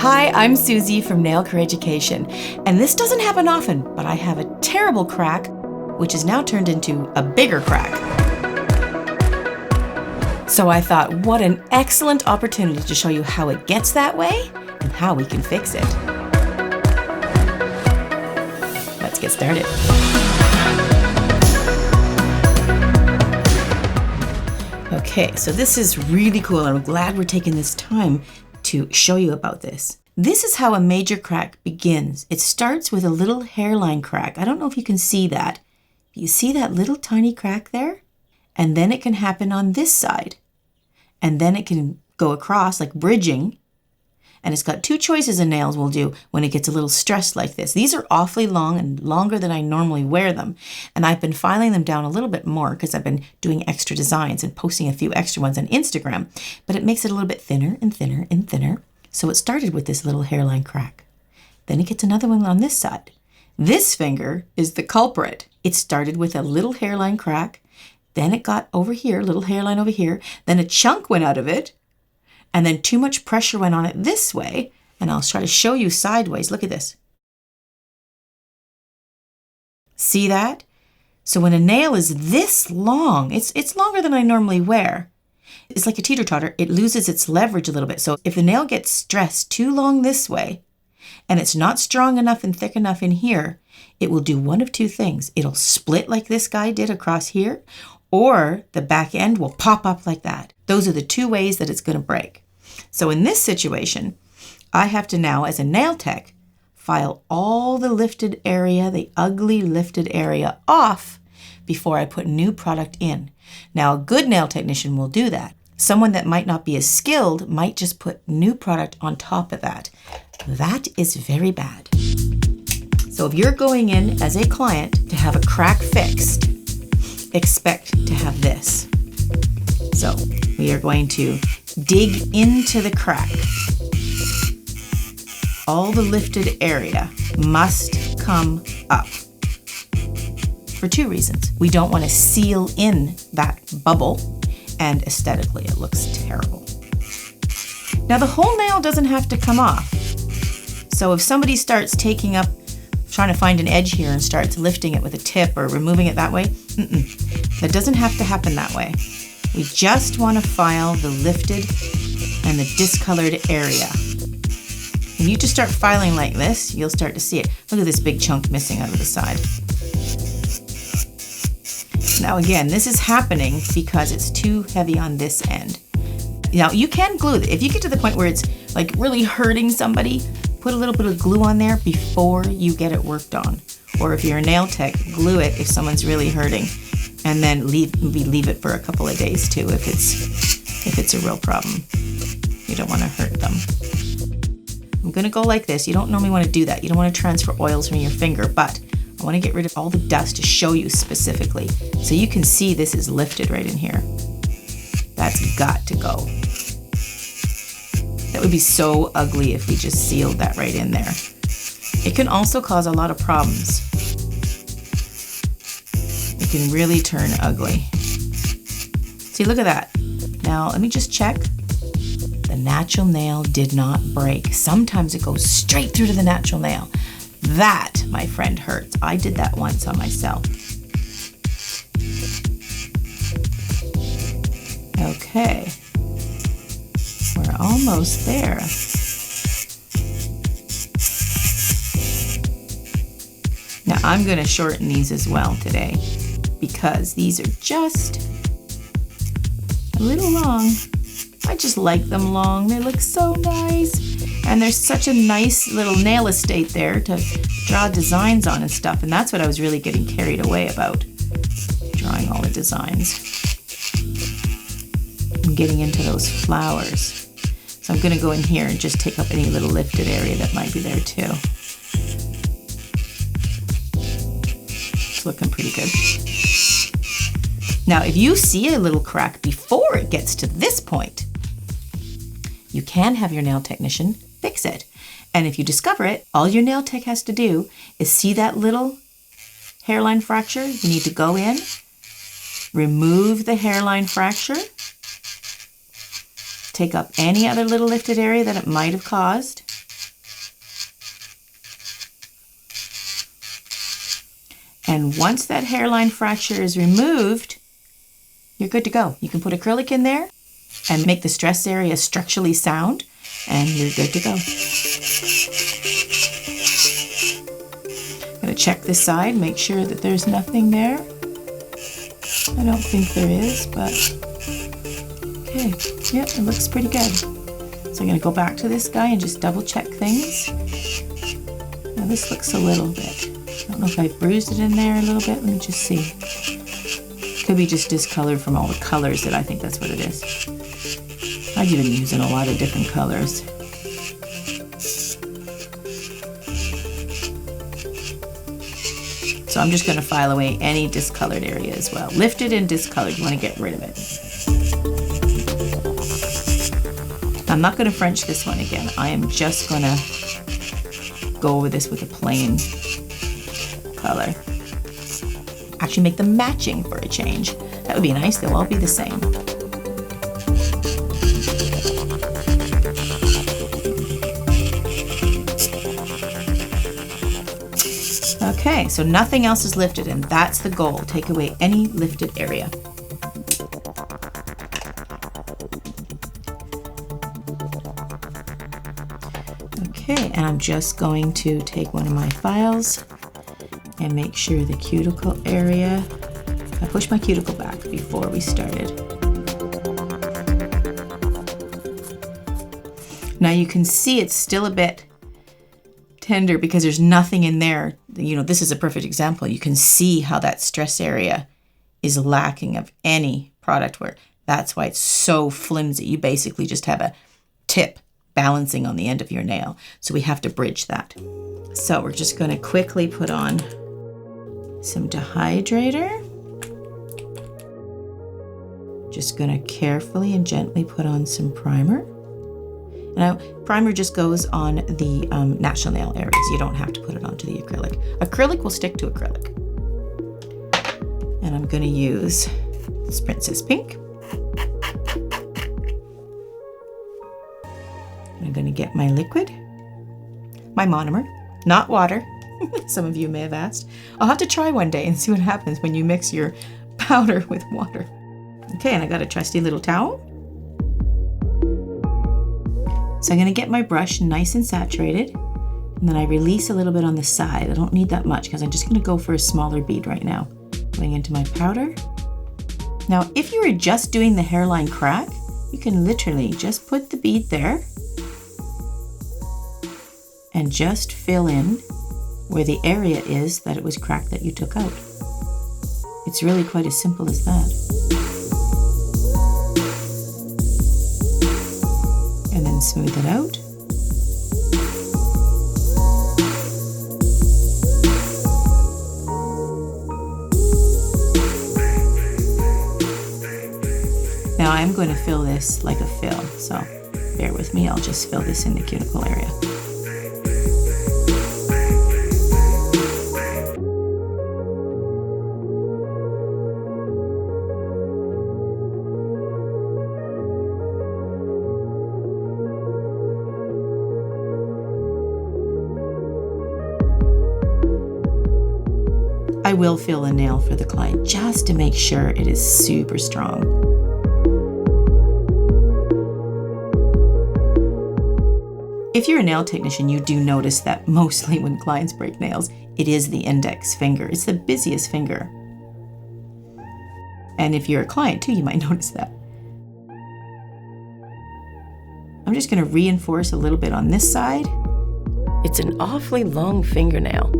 Hi, I'm Suzie from Nail Care Education, and this doesn't happen often, but I have a terrible crack, which is now turned into a bigger crack. So I thought, what an excellent opportunity to show you how it gets that way and how we can fix it. Let's get started. Okay, so this is really cool, and I'm glad we're taking this time to show you about this. This is how a major crack begins. It starts with a little hairline crack. I don't know if you can see that. You see that little tiny crack there? And then it can happen on this side. And then it can go across like bridging. And it's got two choices of nails we'll do when it gets a little stressed like this. These are awfully long and longer than I normally wear them. And I've been filing them down a little bit more because I've been doing extra designs and posting a few extra ones on Instagram. But it makes it a little bit thinner and thinner and thinner. So it started with this little hairline crack. Then it gets another one on this side. This finger is the culprit. It started with a little hairline crack. Then it got over here, little hairline over here. Then a chunk went out of it. And then too much pressure went on it this way. And I'll try to show you sideways. Look at this. See that? So when a nail is this long, it's longer than I normally wear. It's like a teeter-totter. It loses its leverage a little bit. So if the nail gets stressed too long this way, and it's not strong enough and thick enough in here, it will do one of two things. It'll split like this guy did across here, or the back end will pop up like that. Those are the two ways that it's going to break. So in this situation, I have to now, as a nail tech, file all the lifted area, the ugly lifted area off before I put new product in. Now, a good nail technician will do that. Someone that might not be as skilled might just put new product on top of that. That is very bad. So if you're going in as a client to have a crack fixed, expect to have this. So we are going to dig into the crack. All the lifted area must come up for two reasons. We don't want to seal in that bubble, and aesthetically it looks terrible. Now the whole nail doesn't have to come off. So if somebody starts trying to find an edge here and starts lifting it with a tip or removing it that way, that doesn't have to happen that way. We just want to file the lifted and the discolored area. When you just start filing like this, you'll start to see it. Look at this big chunk missing out of the side. Now again, this is happening because it's too heavy on this end. Now you can glue it. If you get to the point where it's like really hurting somebody, put a little bit of glue on there before you get it worked on. Or if you're a nail tech, glue it if someone's really hurting. And then leave it for a couple of days too if it's a real problem. You don't want to hurt them. I'm going to go like this. You don't normally want to do that. You don't want to transfer oils from your finger, but I want to get rid of all the dust to show you specifically. So you can see this is lifted right in here. That's got to go. That would be so ugly if we just sealed that right in there. It can also cause a lot of problems. It can really turn ugly. See, look at that. Now, let me just check. The natural nail did not break. Sometimes it goes straight through to the natural nail. That, my friend, hurts. I did that once on myself. Okay. We're almost there. Now I'm going to shorten these as well today because these are just a little long. I just like them long. They look so nice. And there's such a nice little nail estate there to draw designs on and stuff. And that's what I was really getting carried away about, drawing all the designs. I'm getting into those flowers. So I'm going to go in here and just take up any little lifted area that might be there too. It's looking pretty good. Now, if you see a little crack before it gets to this point, you can have your nail technician fix it. And if you discover it, all your nail tech has to do is see that little hairline fracture. You need to go in, remove the hairline fracture, take up any other little lifted area that it might have caused, And once that hairline fracture is removed, you're good to go. You can put acrylic in there and make the stress area structurally sound, and you're good to go. I'm going to check this side, make sure that there's nothing there. I don't think there is, but okay. Yep, it looks pretty good. So I'm going to go back to this guy and just double check things. Now this looks a little bit. I don't know if I bruised it in there a little bit. Let me just see. Could be just discolored from all the colors that I think that's what it is. I've even using a lot of different colors. So I'm just going to file away any discolored area as well. Lifted and discolored, you want to get rid of it. I'm not going to French this one again. I am just going to go over this with a plain color. Actually make them matching for a change. That would be nice. They'll all be the same. Okay, so nothing else is lifted, and that's the goal. Take away any lifted area. Okay, and I'm just going to take one of my files and make sure the cuticle area, I pushed my cuticle back before we started. Now you can see it's still a bit tender because there's nothing in there. You know, this is a perfect example. You can see how that stress area is lacking of any product wear. That's why it's so flimsy. You basically just have a tip balancing on the end of your nail. So we have to bridge that. So we're just going to quickly put on some dehydrator. Just going to carefully and gently put on some primer. Now, primer just goes on the natural nail areas. You don't have to put it onto the acrylic. Acrylic will stick to acrylic. And I'm going to use this Princess Pink. I'm going to get my liquid, my monomer, not water. Some of you may have asked. I'll have to try one day and see what happens when you mix your powder with water. Okay, and I got a trusty little towel. So I'm going to get my brush nice and saturated, and then I release a little bit on the side. I don't need that much because I'm just going to go for a smaller bead right now. Going into my powder. Now, if you were just doing the hairline crack, you can literally just put the bead there and just fill in where the area is that it was cracked that you took out. It's really quite as simple as that. And then smooth it out. Now I'm going to fill this like a fill, so bear with me, I'll just fill this in the cuticle area. I will fill a nail for the client just to make sure it is super strong. If you're a nail technician, you do notice that mostly when clients break nails, it is the index finger. It's the busiest finger. And if you're a client too, you might notice that. I'm just going to reinforce a little bit on this side. It's an awfully long fingernail.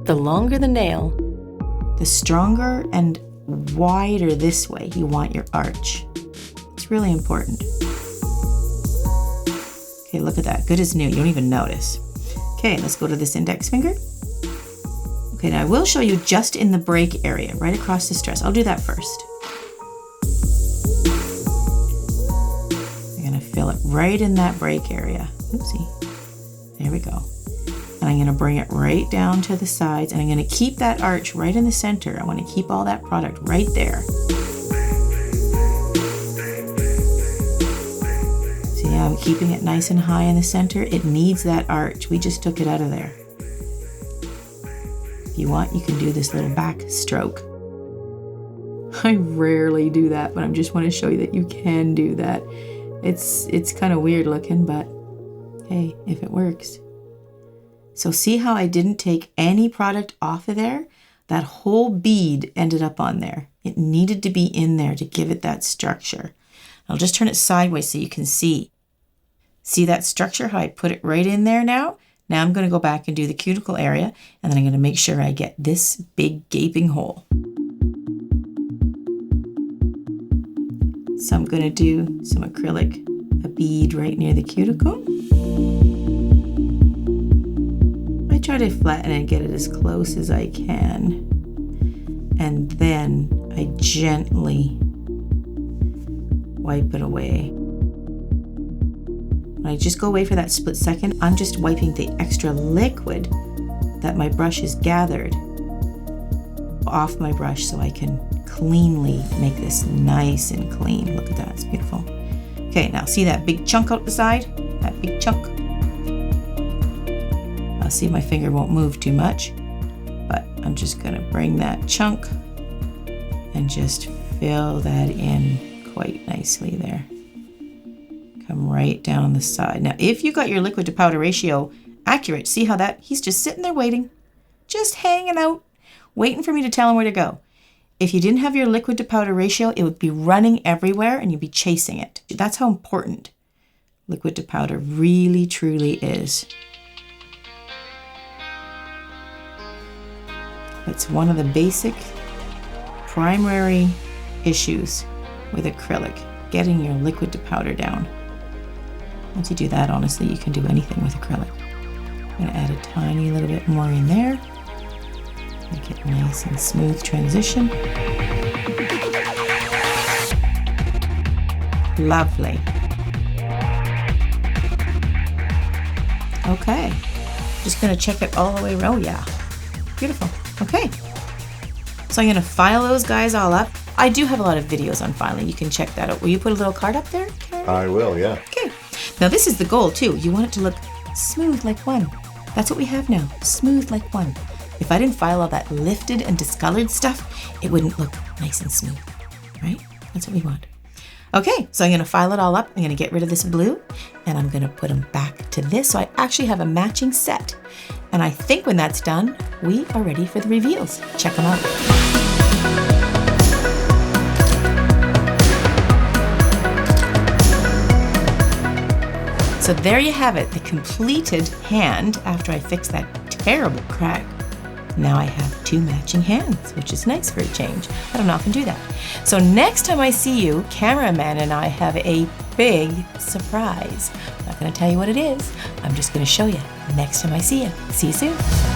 The longer the nail, the stronger and wider this way you want your arch. It's really important. Okay, look at that. Good as new. You don't even notice. Okay, let's go to this index finger. Okay, now I will show you just in the break area, right across the stress. I'll do that first. I'm going to fill it right in that break area. Oopsie. There we go. And I'm going to bring it right down to the sides, and I'm going to keep that arch right in the center. I want to keep all that product right there. See how I'm keeping it nice and high in the center? It needs that arch. We just took it out of there. If you want, you can do this little back stroke. I rarely do that, but I just want to show you that you can do that. It's kind of weird looking, but hey, if it works. So see how I didn't take any product off of there? That whole bead ended up on there. It needed to be in there to give it that structure. I'll just turn it sideways so you can see. See that structure, how I put it right in there now? Now I'm going to go back and do the cuticle area, and then I'm going to make sure I get this big gaping hole. So I'm going to do some acrylic, a bead right near the cuticle. I try to flatten it and get it as close as I can. And then I gently wipe it away. When I just go away for that split second, I'm just wiping the extra liquid that my brush has gathered off my brush so I can cleanly make this nice and clean. Look at that, it's beautiful. Okay, now see that big chunk out the side? That big chunk? I'll see my finger won't move too much, but I'm just gonna bring that chunk and just fill that in quite nicely there. Come right down the side. Now, if you got your liquid to powder ratio accurate, see how that, he's just sitting there waiting, just hanging out, waiting for me to tell him where to go. If you didn't have your liquid to powder ratio, it would be running everywhere and you'd be chasing it. That's how important liquid to powder really, truly is. It's one of the basic primary issues with acrylic, getting your liquid to powder down. Once you do that, honestly, you can do anything with acrylic. I'm going to add a tiny little bit more in there. Make it nice and smooth transition. Lovely. Okay. Just going to check it all the way around. Yeah. Beautiful. Okay. So I'm going to file those guys all up. I do have a lot of videos on filing. You can check that out. Will you put a little card up there, Karen? I will, yeah. Okay. Now this is the goal too. You want it to look smooth like one. That's what we have now. Smooth like one. If I didn't file all that lifted and discolored stuff, it wouldn't look nice and smooth, right? That's what we want. Okay, so I'm going to file it all up. I'm going to get rid of this blue, and I'm going to put them back to this. So I actually have a matching set. And I think when that's done, we are ready for the reveals. Check them out. So there you have it, the completed hand after I fixed that terrible crack. Now I have two matching hands, which is nice for a change. I don't often do that. So next time I see you, cameraman and I have a big surprise. I'm not going to tell you what it is. I'm just going to show you next time I see you. See you soon.